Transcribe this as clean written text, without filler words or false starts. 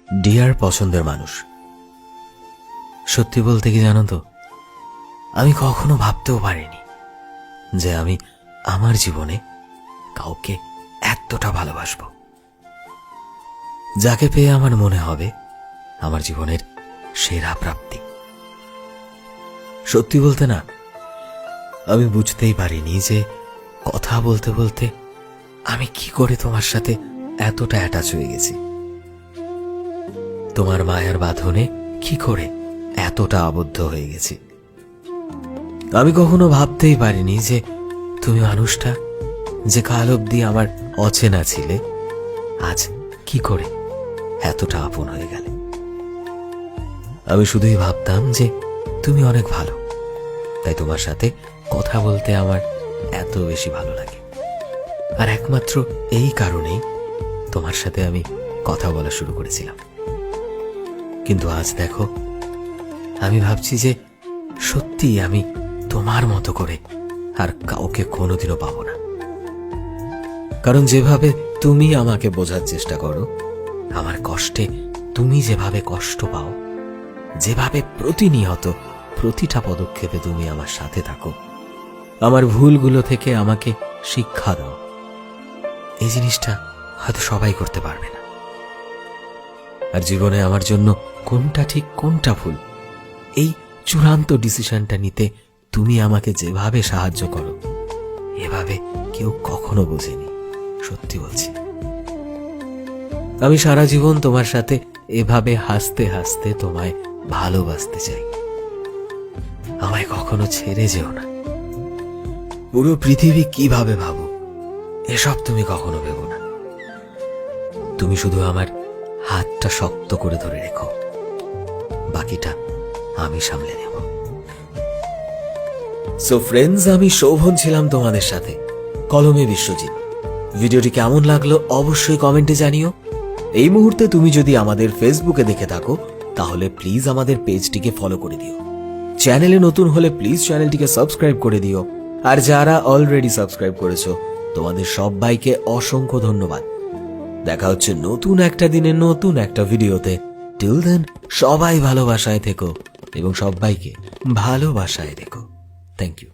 Deer পছন্দের মানুষ, সত্যি বলতে কি জানো তো, আমি কখনো ভাবতেও পারিনি যে আমি আমার জীবনে কাউকে এতটা ভালোবাসবো, যাকে পেয়ে আমার মনে হবে আমার জীবনের সেরা প্রাপ্তি। সত্যি বলতে না, আমি বুঝতেই পারিনি যে কথা বলতে বলতে আমি কি করে তোমার সাথে এতটা অ্যাটাচ হয়ে গেছি, তোমার মায়ার বাঁধনে কি করে এতটা আবদ্ধ হয়ে গেছি। আমি কখনো ভাবতেই পারিনি যে তুমি মানুষটা যে কাল অবধি আমার অচেনা ছিলে, আজ কি করে এতটা আপন হয়ে গেলে। আমি শুধুই ভাবতাম যে তুমি অনেক ভালো, তাই তোমার সাথে কথা বলতে আমার এত বেশি ভালো লাগে, আর একমাত্র এই কারণেই তোমার সাথে আমি কথা বলা শুরু করেছিলাম। কিন্তু আজ দেখো, আমি ভাবছি যে সত্যি আমি তোমার মতো করে আর কাউকে কোনোদিনও পাবো না। কারণ যেভাবে তুমি আমাকে বোঝার চেষ্টা করো, আমার কষ্টে তুমি যেভাবে কষ্ট পাও, যেভাবে প্রতিনিয়ত প্রতিটা পদক্ষেপে তুমি আমার সাথে থাকো, আমার ভুলগুলো থেকে আমাকে শিক্ষা দাও, এই জিনিসটা হয়তো সবাই করতে পারবে না। আর জীবনে আমার জন্য কোনটা ঠিক কোনটা ভুল, এই চূড়ান্ত ডিসিশনটা নিতে তুমি আমাকে যেভাবে সাহায্য করো, এভাবে কেউ কখনো বোঝেনি। সত্যি বলছি, আমি সারা জীবন তোমার সাথে এভাবে হাসতে হাসতে তোমায় ভালোবাসতে চাই। আমায় কখনো ছেড়ে যেও না। পুরো পৃথিবী কিভাবে ভাবো, এসব তুমি কখনো ভেবো না। তুমি শুধু আমার হাতটা শক্ত করে ধরে রেখো, বাকিটা আমি সামলে নেব। সো ফ্রেন্ডস, আমি শোভন ছিলাম তোমাদের সাথে, কলমে বিশ্বজিৎ। ভিডিওটি কেমন লাগলো অবশ্যই কমেন্টে জানিও। এই মুহূর্তে তুমি যদি আমাদের ফেসবুকে দেখে থাকো, তাহলে প্লিজ আমাদের পেজটিকে ফলো করে দিও। চ্যানেলে নতুন হলে প্লিজ চ্যানেলটিকে সাবস্ক্রাইব করে দিও। আর যারা অলরেডি সাবস্ক্রাইব করেছো, তোমাদের সবাইকে অসংখ্য ধন্যবাদ। দেখা হচ্ছে নতুন একটা দিনে নতুন একটা ভিডিওতে। টিল দেন, সবাই ভালোবাসায় থেকো এবং সবাইকে ভালোবাসায় রেখো। Thank you.